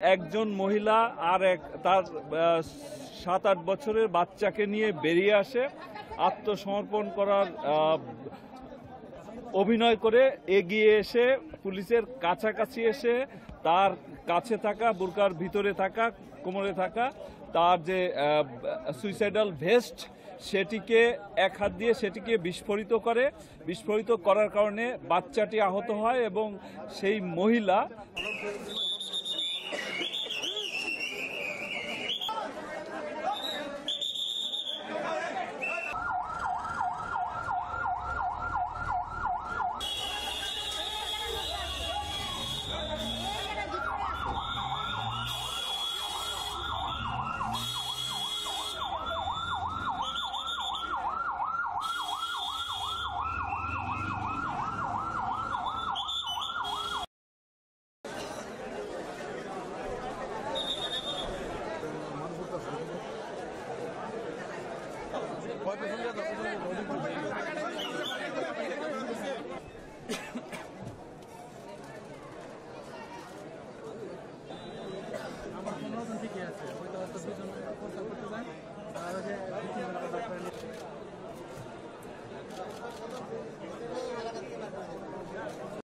একজন মহিলা আর তার 7-8 বছরের বাচ্চাকে নিয়ে বেরিয়ে আসে আত্মসমর্পণ করার অভিনয় করে এগিয়ে এসে পুলিশের কাছাকাছি এসে তার কাছে থাকা বুরকার ভিতরে থাকা কোমরে থাকা তার যে সুইসাইডাল ভেস্ট সেটিকে এক হাত দিয়ে সেটিকে বিস্ফোরিত করার কারণে বাচ্চাটি আহত হয় এবং সেই মহিলা ঠিকই আছে